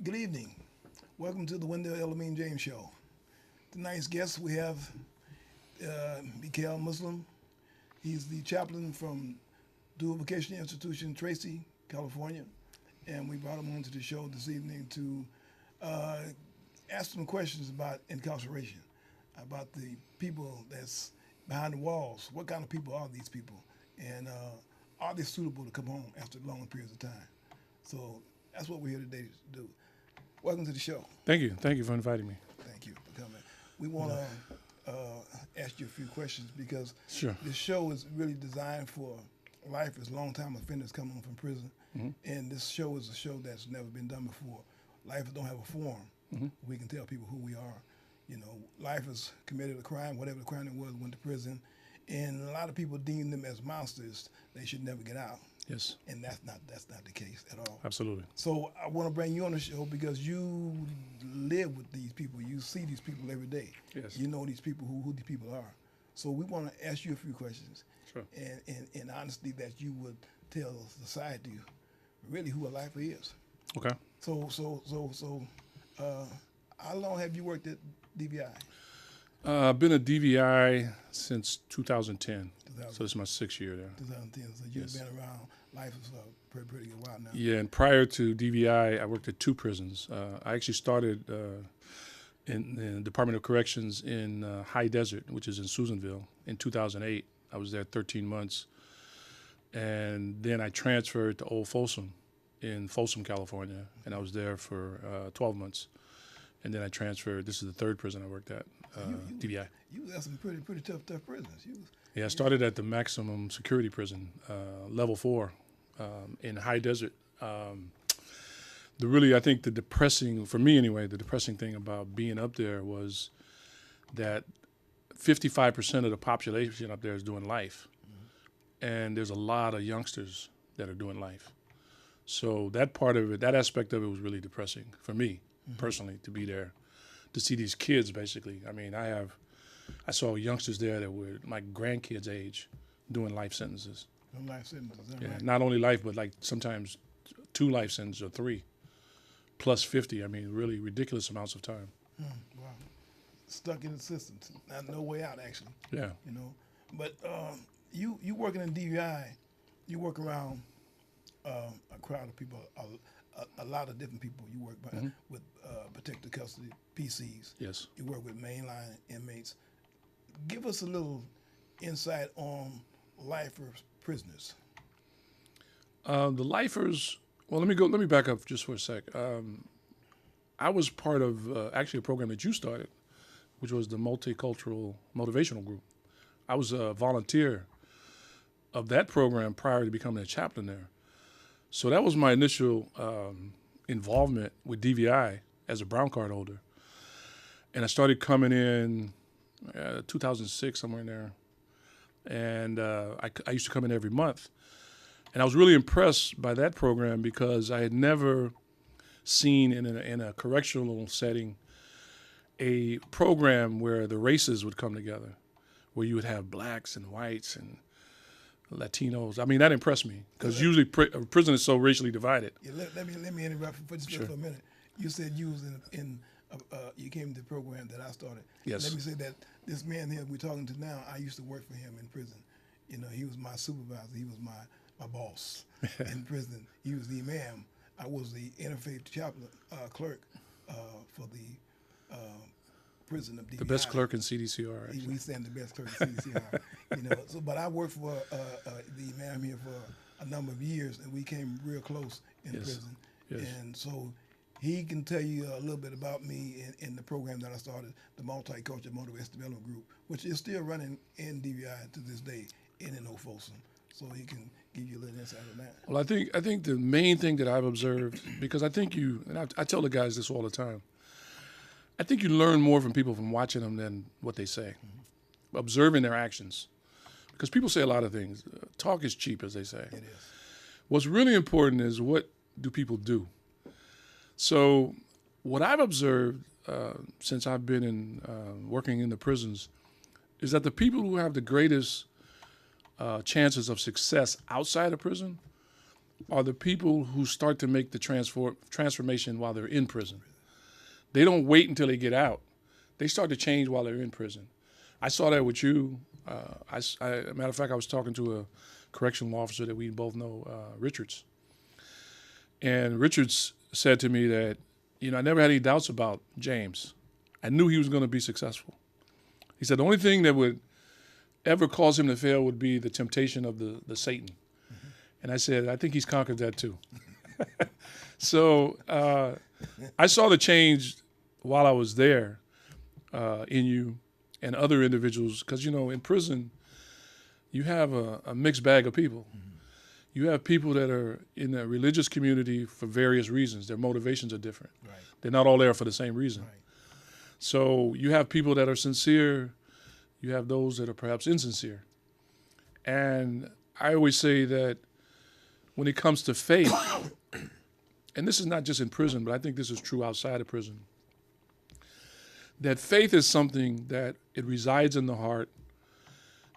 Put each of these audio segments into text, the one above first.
Good evening. Welcome to the Wendell Elamine James Show. Tonight's guest we have Mikael Muslim. He's the chaplain from Dual Vocational Institution, Tracy, California, and we brought him onto the show this evening to ask some questions about incarceration, about the people that's behind the walls. What kind of people are these people, and are they suitable to come home after long periods of time? So that's what we're here today to do. Welcome to the show. Thank you. Thank you for inviting me. Thank you for coming. We want to ask you a few questions because Sure. this show is really designed for lifers, long-time offenders coming home from prison. And this show is a show that's never been done before. Lifers don't have a forum. We can tell people who we are. You know, lifers committed a crime, whatever the crime it was, went to prison. And a lot of people deem them as monsters. They should never get out. Yes, And that's not the case at all. absolutely. So I want to bring you on the show because you live with these people. You see these people every day. Yes. You know these people, who these people are. So we want to ask you a few questions. Sure. And in honesty that you would tell society really who a lifer is. Okay. So how long have you worked at DVI? I've been a DVI since 2010, 2000. so this is my 6th year there. 2010. So you've Yes. been around lifers for a pretty good while now. Yeah, and prior to DVI, I worked at 2 prisons. I actually started in the Department of Corrections in High Desert, which is in Susanville, in 2008. I was there 13 months. And then I transferred to Old Folsom in Folsom, California, and I was there for 12 months. And then I transferred. This is the 3rd prison I worked at, DVI. You was at some pretty tough prisons. Yeah, I started at the maximum security prison, level 4, in High Desert. I think the depressing, for me anyway, the depressing thing about being up there was that 55% of the population up there is doing life. And there's a lot of youngsters that are doing life. So that part of it, that aspect of it was really depressing for me personally, to be there, to see these kids basically. I mean, I saw youngsters there that were my grandkids' age doing life sentences. Some life sentences. Is that Yeah, right? not only life, but like sometimes 2 life sentences or 3, plus 50. I mean, really ridiculous amounts of time. Wow. Stuck in the system. No way out, actually. Yeah. You know. But you working in DVI, you work around a crowd of people, a lot of different people. You work with protective custody, PCs. Yes. You work with mainline inmates. Give us a little insight on lifer prisoners. The lifers. Well, let me back up just for a sec. I was part of actually a program that you started, which was the Multicultural Motivational Group. I was a volunteer of that program prior to becoming a chaplain there. So that was my initial involvement with DVI as a brown card holder. And I started coming in 2006, somewhere in there. And I used to come in every month. And I was really impressed by that program because I had never seen in a correctional setting a program where the races would come together, where you would have blacks and whites and Latinos. I mean, that impressed me because usually prison is so racially divided. Yeah, let me interrupt for just Sure. for a minute. You said you was you came to the program that I started. Yes. Let me say that this man here we're talking to now, I used to work for him in prison. You know, he was my supervisor. He was my boss in prison. He was the imam. I was the interfaith chaplain clerk for the prison of DVI. The best clerk in CDCR, actually. We stand the best clerk in CDCR. You know, but I worked for the imam here for a number of years, and we came real close in Yes. prison. Yes. And so he can tell you a little bit about me in the program that I started, the Multicultural Motivational Development Group, which is still running in DVI to this day in Old Folsom. So he can give you a little insight on that. Well, I think the main thing that I've observed, because I think I tell the guys this all the time, I think you learn more from people from watching them than what they say, observing their actions. Because people say a lot of things. Talk is cheap, as they say. It is. What's really important is what do people do? So what I've observed since I've been working in the prisons is that the people who have the greatest chances of success outside of prison are the people who start to make the transformation while they're in prison. They don't wait until they get out. They start to change while they're in prison. I saw that with you. Matter of fact, I was talking to a correctional officer that we both know, Richards. And Richards said to me that, I never had any doubts about James. I knew he was going to be successful. He said the only thing that would ever cause him to fail would be the temptation of the Satan. Mm-hmm. And I said, I think he's conquered that too. So I saw the change while I was there in you and other individuals, because, in prison, you have a mixed bag of people. Mm-hmm. You have people that are in a religious community for various reasons. Their motivations are different. Right. They're not all there for the same reason. Right. So you have people that are sincere. You have those that are perhaps insincere. And I always say that when it comes to faith, and this is not just in prison, but I think this is true outside of prison, that faith is something that it resides in the heart,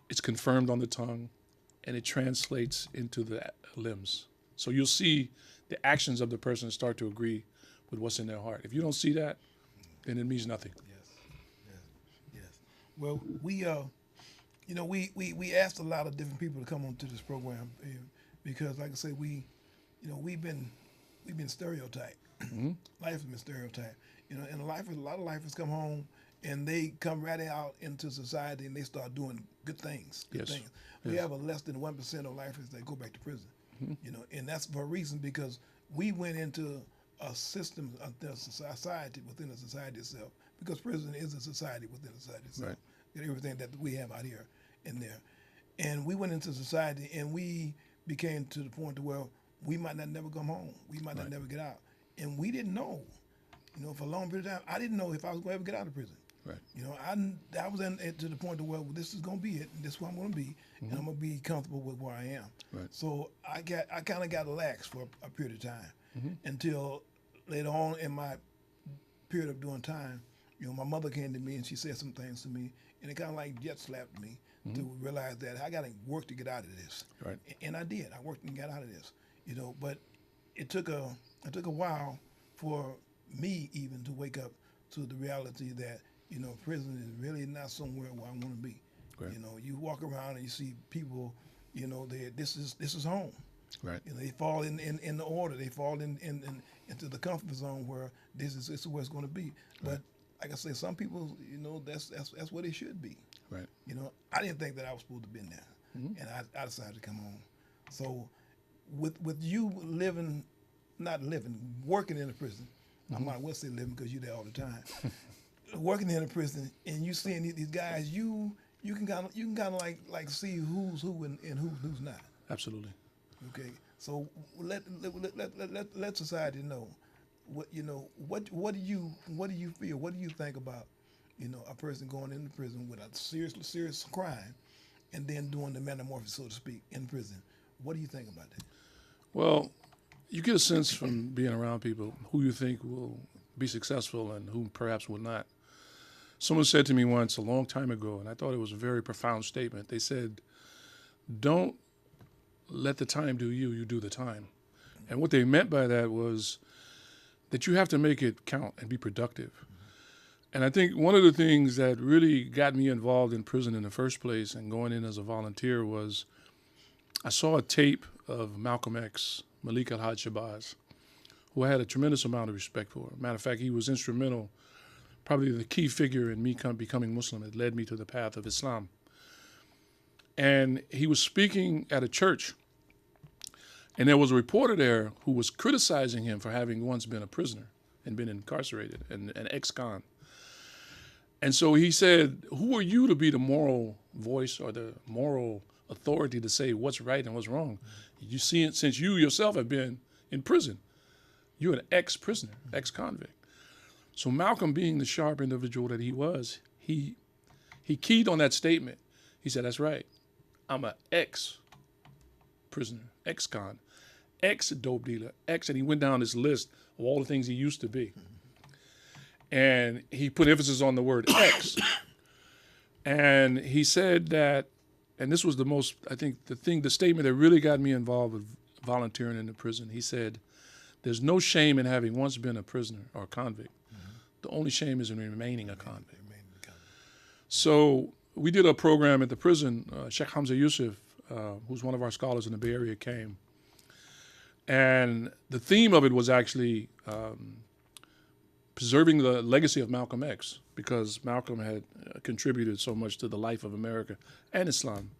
it's confirmed on the tongue, and it translates into the limbs. So you'll see the actions of the person start to agree with what's in their heart. If you don't see that, then it means nothing. Yes. Well, we asked a lot of different people to come onto this program because, like I say, we've been stereotyped. Mm-hmm. Life has been stereotyped. And a lot of lifers come home and they come right out into society and they start doing good things. We have a less than 1% of lifers that go back to prison. Mm-hmm. And that's for a reason, because we went into a system, a society within a society itself, because prison is a society within a society itself. Right. Everything that we have out here and there. And we went into society and we became to the point to where we might not never come home. We might not never get out. And we didn't know. For a long period of time, I didn't know if I was going to ever get out of prison. Right. I was to the point to where, well, this is going to be it, and this is where I'm going to be, mm-hmm. and I'm going to be comfortable with where I am. Right. So I kind of got lax for a period of time, mm-hmm. until later on in my period of doing time, my mother came to me and she said some things to me, and it kind of like jet slapped me, mm-hmm. to realize that I got to work to get out of this. Right. And I did. I worked and got out of this. But it took a while for me even to wake up to the reality that prison is really not somewhere where I want to be. Right. You walk around and you see people, this is home. Right. They fall in the order. They fall into the comfort zone where this is where it's going to be. Right. But like I say, some people, that's where they should be. Right. I didn't think that I was supposed to be in there, mm-hmm. and I decided to come home. So with you working in a prison, mm-hmm. I might well say living because you're there all the time. Working in a prison and you seeing these guys, you can kind of like see who's who and who's not. Absolutely. Okay. So let society know what do you feel? What do you think about a person going into prison with a serious crime and then doing the metamorphosis, so to speak, in prison? What do you think about that? Well, you get a sense from being around people who you think will be successful and who perhaps will not. Someone said to me once a long time ago, and I thought it was a very profound statement. They said, don't let the time do you, you do the time. And what they meant by that was that you have to make it count and be productive. And I think one of the things that really got me involved in prison in the first place and going in as a volunteer was I saw a tape of Malcolm X, Malik Al-Haj Shabazz, who I had a tremendous amount of respect for. Matter of fact, he was instrumental, probably the key figure in me becoming Muslim. It led me to the path of Islam. And he was speaking at a church, and there was a reporter there who was criticizing him for having once been a prisoner and been incarcerated, an ex-con. And so he said, who are you to be the moral voice or the moral authority to say what's right and what's wrong? You see it since you yourself have been in prison. You're an ex-prisoner, ex-convict. So Malcolm, being the sharp individual that he was, he keyed on that statement. He said, that's right. I'm an ex-prisoner, ex-con, ex-dope dealer, ex, and he went down this list of all the things he used to be. And he put emphasis on the word ex. And he said that, and this was the most, I think, the statement that really got me involved with volunteering in the prison. He said, "There's no shame in having once been a prisoner or a convict. The only shame is in remaining a convict." So we did a program at the prison. Sheikh Hamza Yusuf, who's one of our scholars in the Bay Area, came. And the theme of it was actually preserving the legacy of Malcolm X, because Malcolm had contributed so much to the life of America and Islam.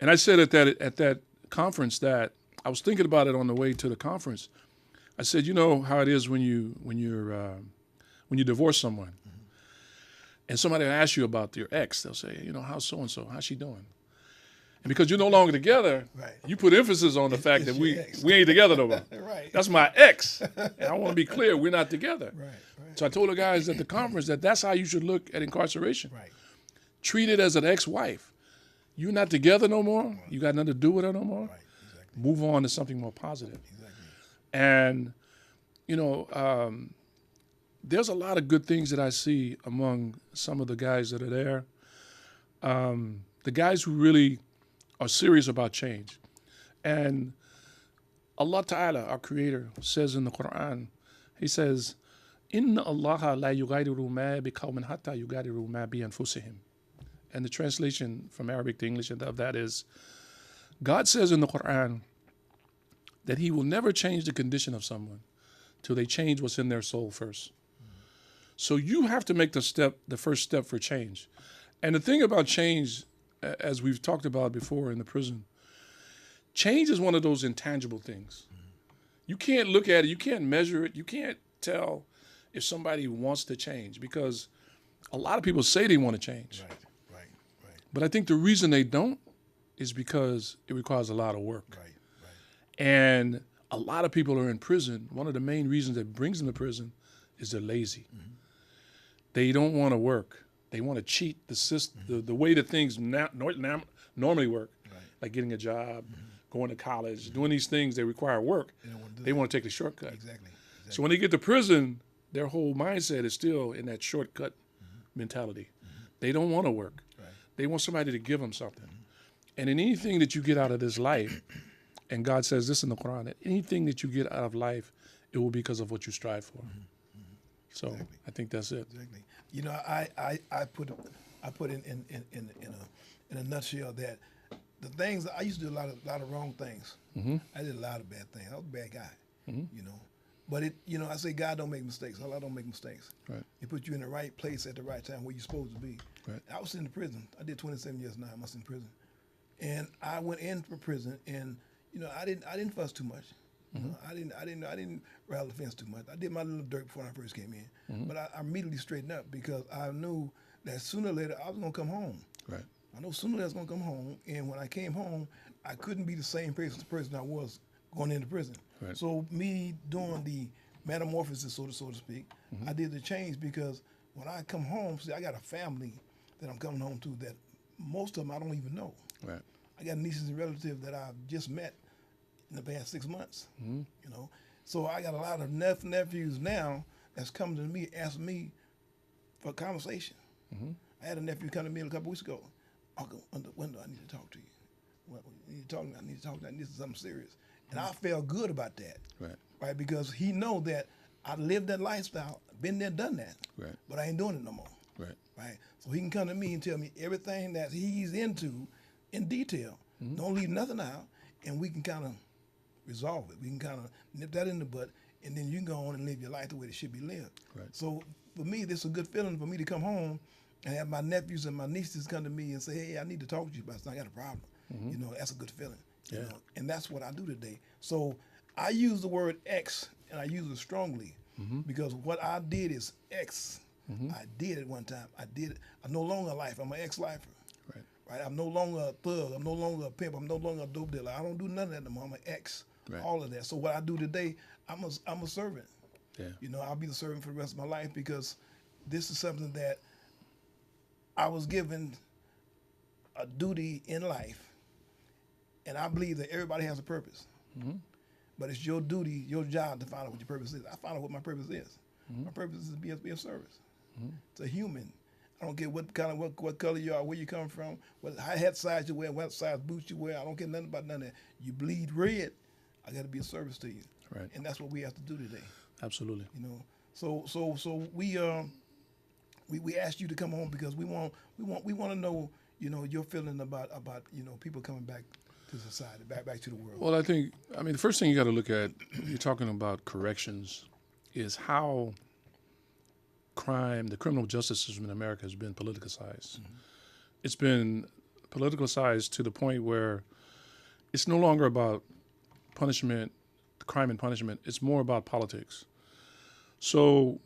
And I said at that conference that I was thinking about it on the way to the conference. I said, you know how it is when you divorce someone, and somebody will ask you about your ex. They'll say, you know, how's so and so? How's she doing? And because you're no longer together, Right. you put emphasis on the fact that your we ex. ain't together no more. Right. That's my ex, and I want to be clear, we're not together. Right. So I told the guys at the conference that that's how you should look at incarceration. Right. Treat it as an ex-wife. You're not together no more. You got nothing to do with her no more. Right. Exactly. Move on to something more positive. Exactly. And, you know, there's a lot of good things that I see among some of the guys that are there. The guys who really are serious about change. And Allah Ta'ala, our Creator, says in the Quran, He says, Inna Allah la yughayyiru ma biqawmin hatta yughayyiru ma bi anfusihim. And the translation from Arabic to English of that is, God says in the Quran that He will never change the condition of someone till they change what's in their soul first. So you have to make the first step for change. And the thing about change, as we've talked about before in the prison, change is one of those intangible things. You can't look at it, you can't measure it, you can't tell if somebody wants to change, because a lot of people say they want to change. Right. But I think the reason they don't is because it requires a lot of work. Right. And a lot of people are in prison. One of the main reasons that brings them to prison is they're lazy. They don't want to work. They want to cheat the system, the way that things normally work, like getting a job, going to college, doing these things that require work. They want to take the shortcut. Exactly. So when they get to prison, their whole mindset is still in that shortcut mentality. They don't want to work. Right. They want somebody to give them something. And in anything that you get out of this life, and God says this in the Quran, that anything that you get out of life, it will be because of what you strive for. So Exactly. I think that's it. Exactly. You know, I put in a nutshell that the things I used to do a lot of wrong things. I did a lot of bad things. I was a bad guy. You know, but I say God don't make mistakes. Allah don't make mistakes. Right. He put you in the right place at the right time where you're supposed to be. Right. I was in the prison. I did 27 years, 9 months in prison, and I went in for prison, and I didn't fuss too much. You know, I didn't rattle the fence too much. I did my little dirt before I first came in, but I immediately straightened up because I knew that sooner or later I was gonna come home. Right. I know sooner or later I was gonna come home, and when I came home, I couldn't be the same person I was going into prison. Right. So me doing the metamorphosis, so to speak, I did the change because when I come home, see, I got a family that I'm coming home to that most of them I don't even know. Right. I got nieces and relatives that I've just met in the past 6 months. So I got a lot of nephews now that's coming to me, asking me for a conversation. I had a nephew come to me a couple weeks ago. Uncle, when do I need to talk to you? Well, I need to talk. This is something serious. And I felt good about that. Right, because he know that I lived that lifestyle, been there, done that. Right. But I ain't doing it no more. Right. So he can come to me and tell me everything that he's into in detail. Don't leave nothing out, and we can kind of resolve it. We can kind of nip that in the butt, and then you can go on and live your life the way it should be lived. Right. So for me, this is a good feeling for me to come home and have my nephews and my nieces come to me and say, hey, I need to talk to you about something. I got a problem. That's a good feeling. Yeah. And that's what I do today. So I use the word X, and I use it strongly because what I did is X. I did it one time. I did it. I'm no longer a lifer. I'm an ex-lifer. Right. I'm no longer a thug. I'm no longer a pimp. I'm no longer a dope dealer. I don't do none of that no more. I'm an ex. Right. All of that. So what I do today, I'm a servant. Yeah. I'll be the servant for the rest of my life because this is something that I was given a duty in life, and I believe that everybody has a purpose. But it's your duty, your job to find out what your purpose is. I found out what my purpose is. My purpose is to be of service. To a human. I don't care what color you are, where you come from, what hat size you wear, what size boots you wear. I don't care nothing about none of that. You bleed red, I got to be of service to you. Right. And that's what we have to do today. Absolutely. You know, so we asked you to come on because we want to know, you know, your feeling about you know, people coming back to society, back to the world. Well, the first thing you got to look at, you're talking about corrections, is how the criminal justice system in America has been politicized. Mm-hmm. It's been politicized to the point where it's no longer about punishment, crime and punishment. It's more about politics. So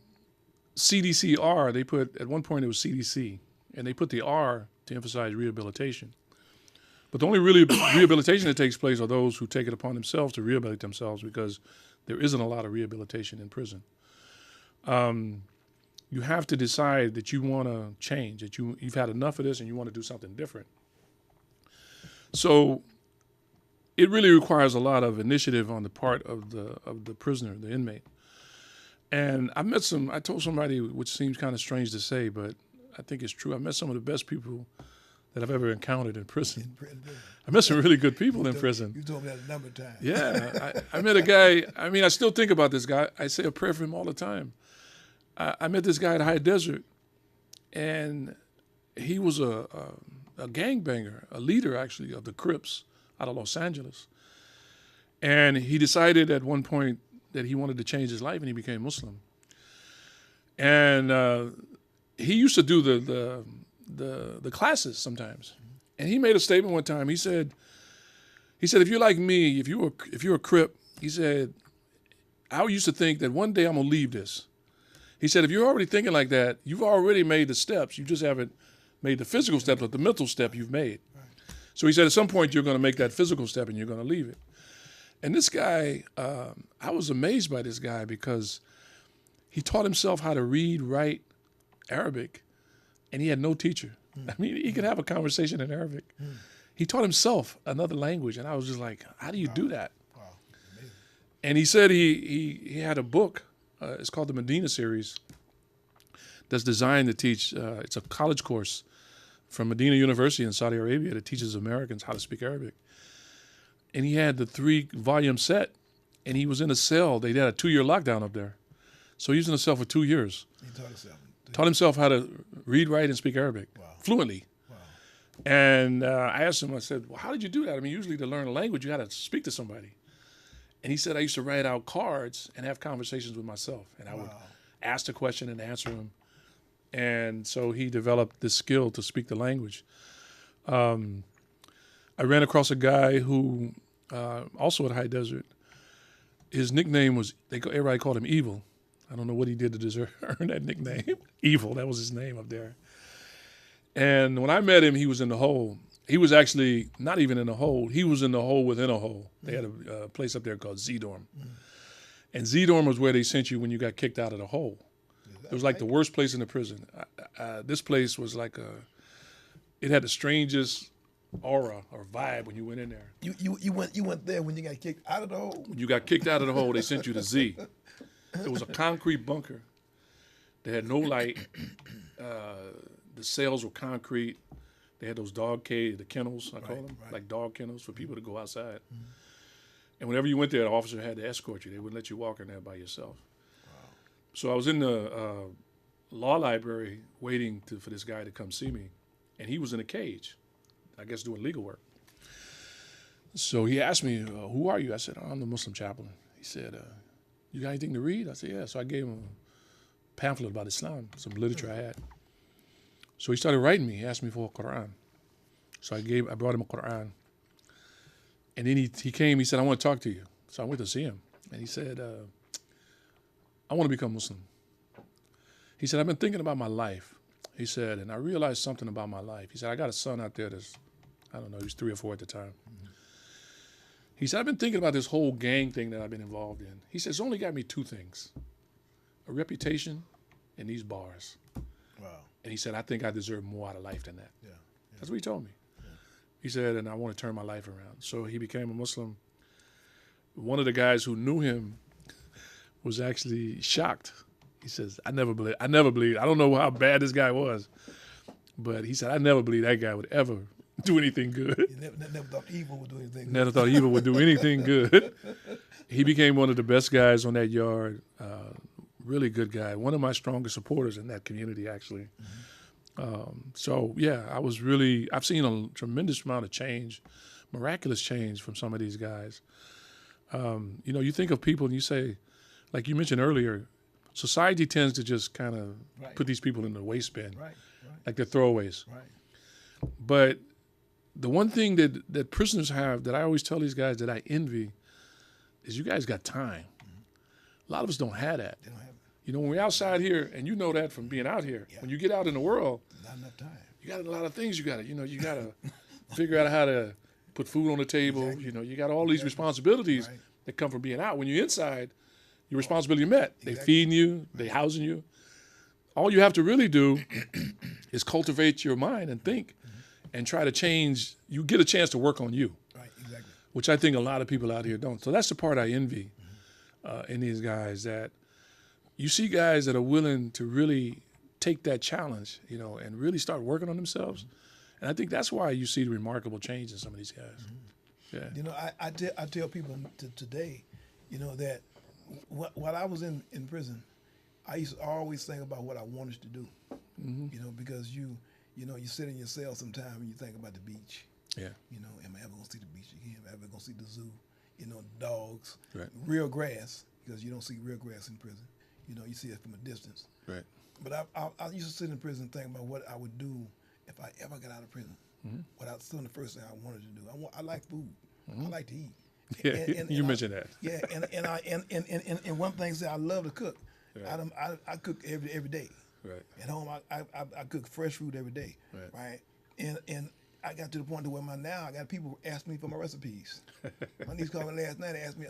CDCR, they put, at one point it was CDC, and they put the R to emphasize rehabilitation. But the only really rehabilitation that takes place are those who take it upon themselves to rehabilitate themselves, because there isn't a lot of rehabilitation in prison. You have to decide that you want to change, that you've had enough of this and you want to do something different. So it really requires a lot of initiative on the part of the prisoner, the inmate. And I told somebody, which seems kind of strange to say, but I think it's true. I met some of the best people that I've ever encountered in prison. I met some really good people in prison. You told me that a number of times. Yeah, I met a guy. I mean, I still think about this guy. I say a prayer for him all the time. I met this guy at High Desert, and he was a gangbanger, a leader actually of the Crips out of Los Angeles. And he decided at one point that he wanted to change his life, and he became Muslim. And he used to do the classes sometimes. And he made a statement one time. He said, if you're like me, if you're a Crip, he said, I used to think that one day I'm gonna leave this. He said, if you're already thinking like that, you've already made the steps. You just haven't made the physical step, but the mental step you've made. Right. So he said, at some point you're gonna make that physical step and you're gonna leave it. And this guy, I was amazed by this guy because he taught himself how to read, write Arabic, and he had no teacher. I mean, he could have a conversation in Arabic. He taught himself another language, and I was just like, how do you do that? Wow. Amazing. And he said he had a book, it's called the Medina Series, that's designed to teach, it's a college course from Medina University in Saudi Arabia that teaches Americans how to speak Arabic. And he had the 3-volume set, and he was in a cell. They had a 2-year lockdown up there. So he was in a cell for 2 years. He Taught himself how to read, write, and speak Arabic fluently. Wow. And I asked him, I said, well, how did you do that? I mean, usually to learn a language, you got to speak to somebody. And he said, I used to write out cards and have conversations with myself. And I would ask the question and answer him. And so he developed this skill to speak the language. I ran across a guy who, also at High Desert, his nickname was, everybody called him Evil. I don't know what he did to earn that nickname. Evil, that was his name up there. And when I met him, he was in the hole. He was actually not even in the hole. He was in the hole within a hole. They had a place up there called Z-Dorm. And Z-Dorm was where they sent you when you got kicked out of the hole. It was like the worst place in the prison. This place was like it had the strangest aura or vibe when you went in there. You went there when you got kicked out of the hole? When you got kicked out of the hole, they sent you to Z. It was a concrete bunker. They had no light. The cells were concrete. They had those dog cages, the kennels, I call them, like dog kennels for people to go outside. Mm-hmm. And whenever you went there, the officer had to escort you. They wouldn't let you walk in there by yourself. Wow. So I was in the law library waiting for this guy to come see me, and he was in a cage, I guess doing legal work. So he asked me, who are you? I said, I'm the Muslim chaplain. He said, you got anything to read? I said, yeah. So I gave him a pamphlet about Islam, some literature I had. So he started writing me. He asked me for a Quran. So I brought him a Quran. And then he came, he said, I want to talk to you. So I went to see him. And he said, I want to become Muslim. He said, I've been thinking about my life. He said, and I realized something about my life. He said, I got a son out there that's, I don't know, he was 3 or 4 at the time. Mm-hmm. He said, I've been thinking about this whole gang thing that I've been involved in. He said, it's only got me 2 things, a reputation and these bars. Wow. And he said, I think I deserve more out of life than that. Yeah. That's what he told me. Yeah. He said, and I want to turn my life around. So he became a Muslim. One of the guys who knew him was actually shocked. He says, I never believed. I don't know how bad this guy was, but he said, I never believed that guy would ever do anything good. You never thought evil would do anything. Never thought evil would do anything good. He became one of the best guys on that yard. Really good guy. One of my strongest supporters in that community, actually. So yeah, I've seen a tremendous amount of change, miraculous change from some of these guys. You think of people and you say, like you mentioned earlier, society tends to just kind of Right. put these people in the waste bin, Right. like they're throwaways. Right. But the one thing that prisoners have that I always tell these guys that I envy is you guys got time. A lot of us don't have that. They don't have When we're outside here, and you know that from being out here, when you get out in the world, not enough time. you got a lot of things you got to figure out how to put food on the table. Exactly. You got all these responsibilities Right. that come from being out. When you're inside, your responsibility met. They Exactly. feeding you, they housing you. All you have to really do is cultivate your mind and think and try to change. You get a chance to work on you, Right. Exactly. which I think a lot of people out here don't. So that's the part I envy in these guys, that you see guys that are willing to really take that challenge, and really start working on themselves. And I think that's why you see the remarkable change in some of these guys. Yeah. I tell people today, that while I was in prison, I used to always think about what I wanted to do. Because you sit in your cell sometime and you think about the beach. Yeah. Am I ever gonna see the beach again? Am I ever gonna see the zoo? Dogs, Right. real grass, because you don't see real grass in prison. You see it from a distance. Right. But I used to sit in prison thinking about what I would do if I ever got out of prison. Without doing the first thing I wanted to do. I like food. I like to eat. Yeah. You mentioned that. Yeah, and one thing is I love to cook. Right. I cook every day. Right. At home, I cook fresh food every day. Right. And I got to the point to where I got people ask me for my recipes. My niece called me last night and asked me,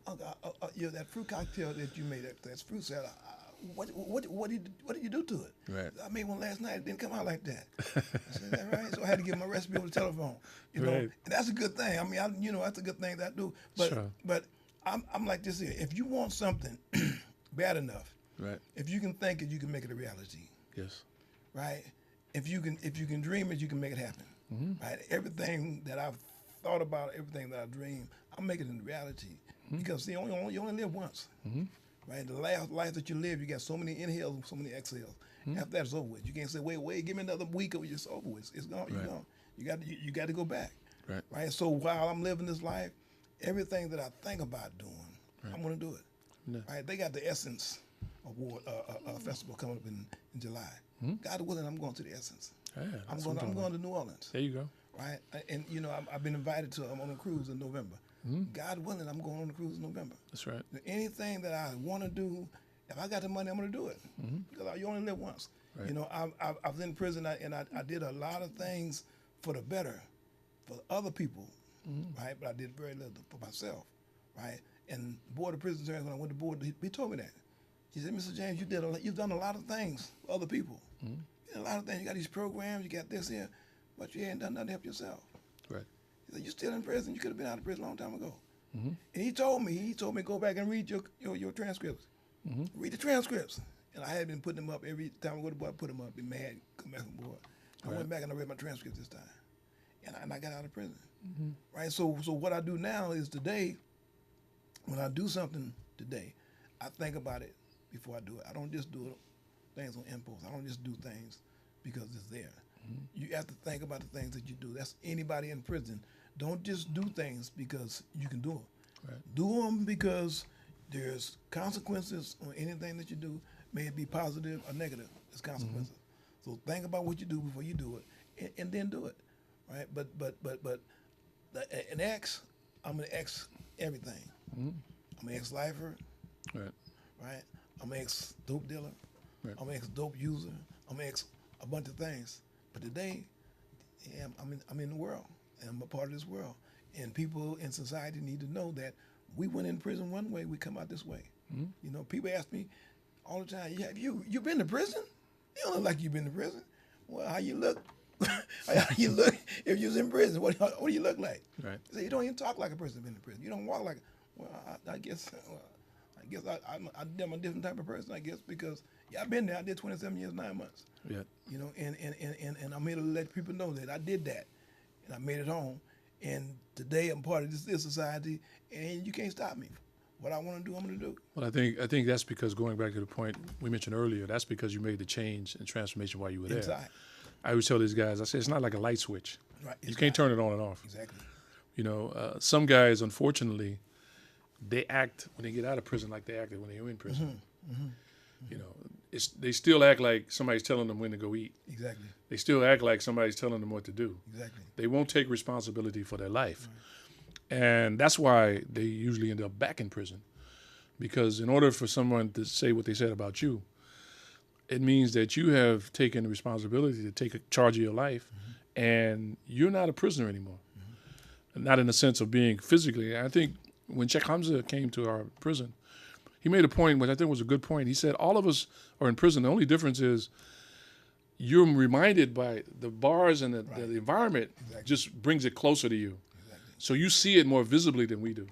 that fruit cocktail that you made, that fruit salad, what did you do to it? Right. I made one last night. It didn't come out like that. I said, is that right? So I had to give my recipe over the telephone. Right. And that's a good thing. I mean, that's a good thing that I do. But Sure. but I'm like this here. If you want something bad enough, Right. if you can think it, you can make it a reality. Yes. Right? If you can dream it, you can make it happen. Right? Everything that I've thought about, everything that I dream, I'm making it a reality. Because you only live once. Right? The last life that you live, you got so many inhales and so many exhales. After that, it's over with. You can't say, wait, give me another week, or it's over with. It's gone. You're gone. You got to go back. Right. Right? So while I'm living this life, everything that I think about doing, I'm going to do it. Yeah. Right? They got the Essence Award festival coming up in July. God willing, I'm going to the Essence. Yeah, I'm that's what going talking to New Orleans. There you go. Right? And I've been invited to. I'm on a cruise in November. God willing, I'm going on a cruise in November. That's right. Anything that I want to do, if I got the money, I'm going to do it. Because you only live once. Right. I was in prison and I did a lot of things for the better, for other people, right? But I did very little for myself, right? And Board of Prison Attorneys, when I went to board, he told me that. He said, Mr. James, you've done a lot of things for other people. You did a lot of things. You got these programs, you got this here, but you ain't done nothing to help yourself. Right. He said, you're still in prison. You could have been out of prison a long time ago. And he told me, go back and read your transcripts. Read the transcripts. And I had been putting them up every time I go to board. I put them up, be mad, come back on board. I went back and I read my transcripts this time. And I got out of prison. Right? So what I do now is today, when I do something today, I think about it before I do it. I don't just do things on impulse. I don't just do things because it's there. You have to think about the things that you do. That's anybody in prison. Don't just do things because you can do them. Right. Do them because there's consequences on anything that you do, may it be positive or negative. There's consequences. So think about what you do before you do it, and then do it, right? But an ex, I'm an ex everything. I'm an ex-lifer, Right. right? I'm an ex-dope dealer. Right. I'm an ex-dope user. I'm an ex a bunch of things. But today, yeah, I'm in the world, and I'm a part of this world. And people in society need to know that we went in prison one way, we come out this way. People ask me all the time, "Have you been to prison? You don't look like you've been to prison." Well, how you look? How you look if you was in prison? What do you look like? Right. They say, you don't even talk like a person been in prison. You don't walk like. Well, I guess I guess I'm a different type of person, I guess, because yeah, I've been there. I did 27 years, 9 months. Yeah. You know, and I'm here to let people know that I did that, and I made it home. And today I'm part of this society, and you can't stop me. What I want to do, I'm going to do. Well, I think that's because going back to the point we mentioned earlier, that's because you made the change and transformation while you were there. Inside. I always tell these guys, I say it's not like a light switch. Right. You can't turn it on and off. Exactly. You know, some guys, unfortunately, they act when they get out of prison like they acted when they were in prison. You know, they still act like somebody's telling them when to go eat. Exactly. They still act like somebody's telling them what to do. Exactly. They won't take responsibility for their life. And that's why they usually end up back in prison. Because in order for someone to say what they said about you, it means that you have taken the responsibility to take charge of your life, and you're not a prisoner anymore. Not in the sense of being physically. I think when Sheikh Hamza came to our prison, he made a point, which I think was a good point. He said, all of us are in prison. The only difference is you're reminded by the bars and the environment just brings it closer to you. So you see it more visibly than we do.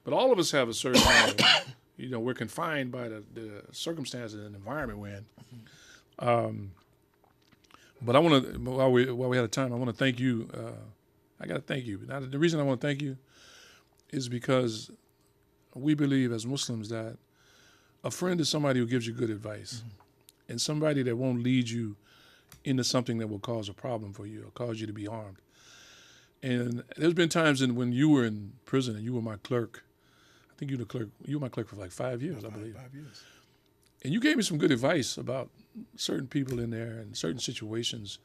But all of us have a certain you know, we're confined by the circumstances and environment we're in. But I want to, while we had a time, I want to thank you. I got to thank you. Now, the reason I want to thank you is because we believe as Muslims that a friend is somebody who gives you good advice and somebody that won't lead you into something that will cause a problem for you or cause you to be harmed. And there's been times when you were in prison and you were my clerk. I think you were my clerk for like 5 years, I believe. 5 years. And you gave me some good advice about certain people in there and certain situations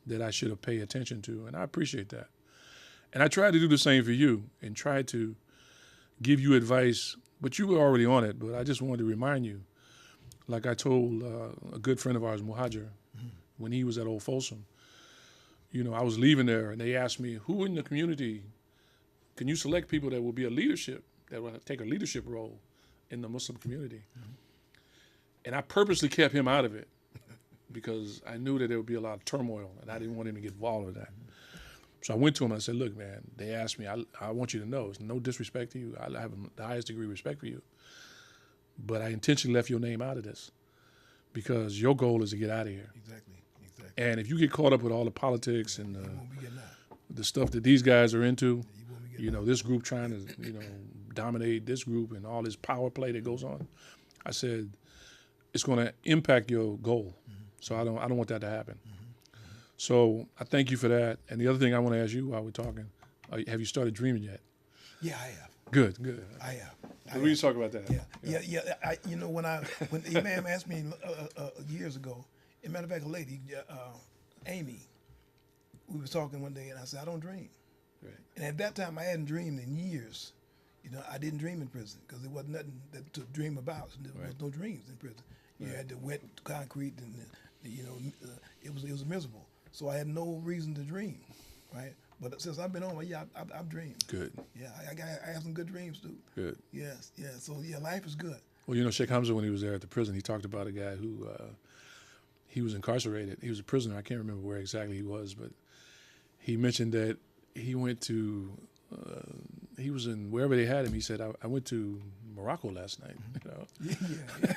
that I should have paid attention to, and I appreciate that. And I tried to do the same for you and tried to give you advice, but you were already on it, but I just wanted to remind you, like I told a good friend of ours, Muhajir, when he was at Old Folsom. You know, I was leaving there, and they asked me, who in the community can you select people that will be that will take a leadership role in the Muslim community? And I purposely kept him out of it because I knew that there would be a lot of turmoil, and I didn't want him to get involved with that. So I went to him and I said, look, man, they asked me, I want you to know, it's no disrespect to you. I have the highest degree of respect for you. But I intentionally left your name out of this because your goal is to get out of here. Exactly. And if you get caught up with all the politics and You won't be getting out. the stuff that these guys are into, You won't be getting you know, this group trying to, you know, dominate this group and all this power play that goes on, I said, it's going to impact your goal. So I don't want that to happen. So I thank you for that. And the other thing I want to ask you while we're talking, have you started dreaming yet? Yeah, I have. Good. I have. We need to talk about that. Yeah. You know, when the Imam asked me years ago, as a matter of fact, a lady, Amy, we were talking one day, and I said, I don't dream. Right. And at that time, I hadn't dreamed in years. You know, I didn't dream in prison because there wasn't nothing to dream about. There was no dreams in prison. You had the wet concrete, and you know, it was miserable. So I had no reason to dream, right? But since I've been on, I've dreamed. Good. Yeah, I have some good dreams too. Good. Yes, yeah. So yeah, life is good. Well, you know, Sheikh Hamza, when he was there at the prison, he talked about a guy who he was incarcerated. He was a prisoner. I can't remember where exactly he was, but he mentioned that he went to, he was in wherever they had him. He said, I went to Morocco last night. You know. Yeah.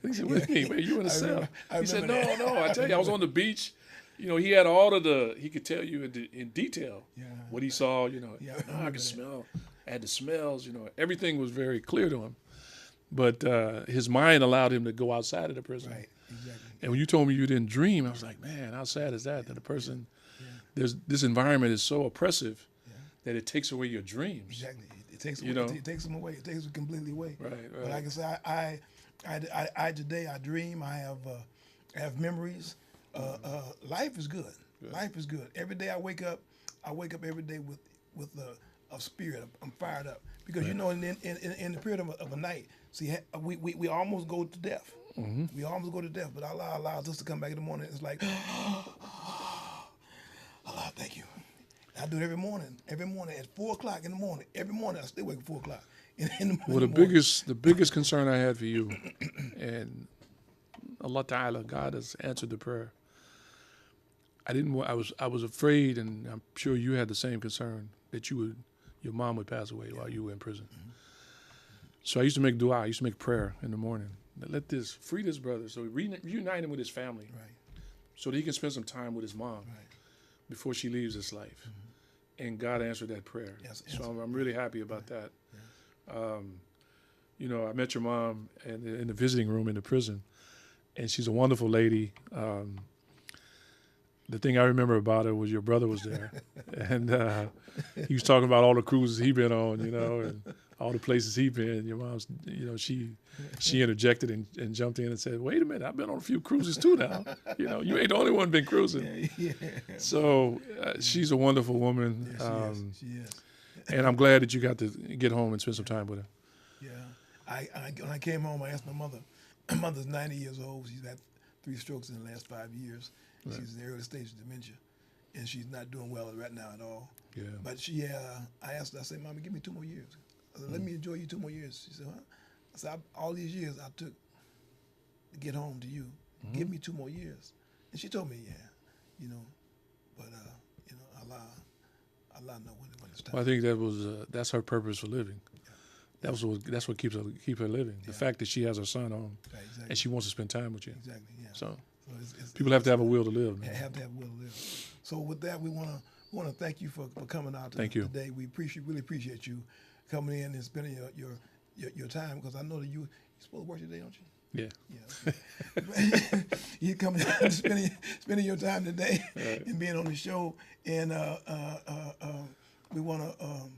He said, what do you mean? Man, you in a cell? He said, remember that. no. I tell you, I was on the beach. You know, he had all of he could tell you in detail what he saw, you know. Yeah, I could smell, I had the smells, you know. Everything was very clear to him. But his mind allowed him to go outside of the prison. Right, exactly. And when you told me you didn't dream, I was like, man, how sad is that? That a person, this environment is so oppressive that it takes away your dreams. Exactly. It takes You away, know? it takes them away. It takes them completely away. Right. But like I said, I today I dream. I have memories. Life is good. Life is good. Every day I wake up every day with a spirit. I'm fired up because you know in the period of a night, see, we almost go to death. We almost go to death, but Allah allows us to come back in the morning. It's like, Allah, thank you. I do it every morning. Every morning at 4 o'clock in the morning. Every morning I still wake at 4 o'clock in the morning. Well, the biggest concern I had for you, and Allah Ta'ala, God has answered the prayer. I was afraid, and I'm sure you had the same concern, that your mom would pass away while you were in prison. So I used to make dua. I used to make prayer in the morning. Free this brother. So reunite him with his family, Right. so that he can spend some time with his mom Right. before she leaves this life. And God answered that prayer. Yes, So answered. I'm really happy about that. Yeah. You know, I met your mom in the visiting room in the prison, and she's a wonderful lady. The thing I remember about her was your brother was there, and he was talking about all the cruises he been on, you know, and all the places he been. Your mom's, you know, she interjected and jumped in and said, "Wait a minute, I've been on a few cruises too now. You know, you ain't the only one been cruising." Yeah. So she's a wonderful woman, Yeah, she is. and I'm glad that you got to get home and spend some time with her. Yeah. When I came home, I asked my mother. My mother's 90 years old. She's had 3 strokes in the last 5 years. Right. She's in the early stage of dementia, and she's not doing well right now at all. Yeah. But I asked her, I said, "Mama, give me 2 more years. I said, let me enjoy you 2 more years." She said, "Huh?" I said, "All these years I took to get home to you. Give me 2 more years." And she told me, "Yeah, you know, but you know, Allah know when it's time." Well, I think that's her purpose for living. That's what keep her living. The fact that she has her son home, Right, exactly. and she wants to spend time with you. Exactly. Yeah. So it's people have to have a will to live. Man. have to have will to live. So with that, we want to thank you for coming out Thank you. today. We really appreciate you coming in and spending your time, because I know that you're supposed to work today, don't you? Yeah. Yeah. You coming out and spending your time today and being on the show, and we want to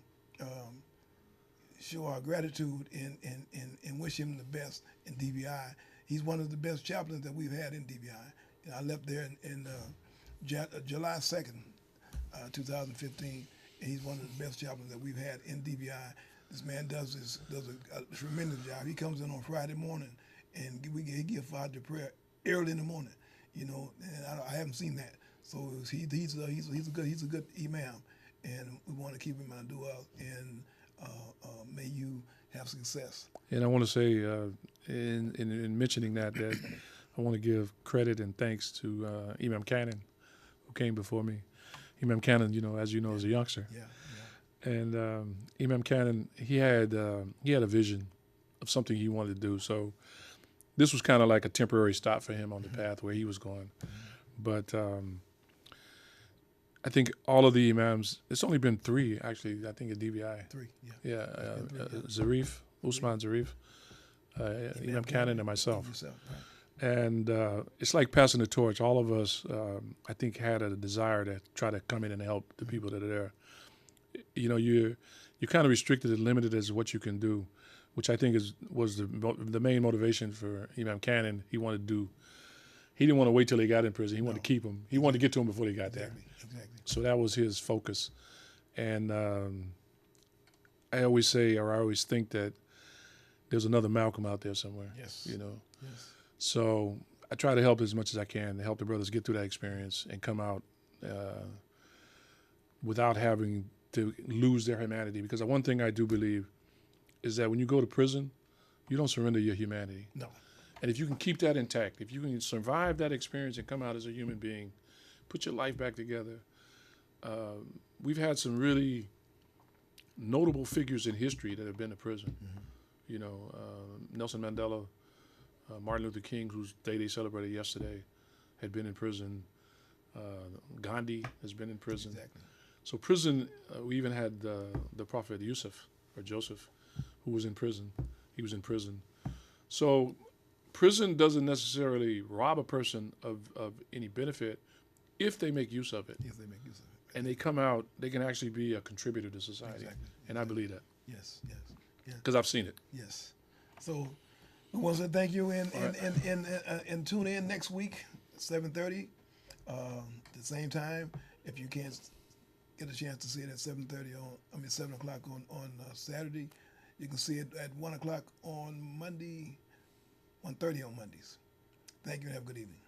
show our gratitude and wish him the best in DBI. He's one of the best chaplains that we've had in DBI. And I left there in July 2nd, 2015, and he's one of the best chaplains that we've had in DBI. This man does a tremendous job. He comes in on Friday morning, and he gives Fajr prayer early in the morning. You know, and I haven't seen that. So he's a good imam, and we want to keep him in dua, and may you have success. And I want to say, in mentioning that I want to give credit and thanks to Imam Cannon, who came before me. Imam Cannon, you know, as you know, is a youngster. Yeah. And Imam Cannon, he had a vision of something he wanted to do. So this was kind of like a temporary stop for him on the path where he was going. But I think all of the imams, it's only been 3 actually, I think at DBI. 3, yeah. Yeah, Three, yeah. Zarif, Usman Zarif, Imam Cannon, and myself. Yourself, right. And it's like passing the torch. All of us, I think, had a desire to try to come in and help the people that are there. You know, you're kind of restricted and limited as what you can do, which I think was the main motivation for Imam Cannon. He didn't want to wait till he got in prison. He wanted to keep him. He wanted to get to him before he got there. Exactly. So that was his focus. And I always say, or I always think that there's another Malcolm out there somewhere. Yes. You know. Yes. So I try to help as much as I can to help the brothers get through that experience and come out without having to lose their humanity. Because the one thing I do believe is that when you go to prison, you don't surrender your humanity. No. And if you can keep that intact, if you can survive that experience and come out as a human being, put your life back together. We've had some really notable figures in history that have been to prison. You know, Nelson Mandela, Martin Luther King, whose day they celebrated yesterday, had been in prison. Gandhi has been in prison. Exactly. So prison, we even had the Prophet Yusuf, or Joseph, who was in prison. He was in prison. So prison doesn't necessarily rob a person of any benefit if they make use of it. Yes, they make use of it. And they come out, they can actually be a contributor to society. Exactly. And I believe that. Yes. Because I've seen it. Yes. So we want to say thank you, and tune in next week, 7:30, the same time. If you can't get a chance to see it at 7 o'clock on Saturday, you can see it at 1 o'clock on Monday, 1:30 on Mondays. Thank you and have a good evening.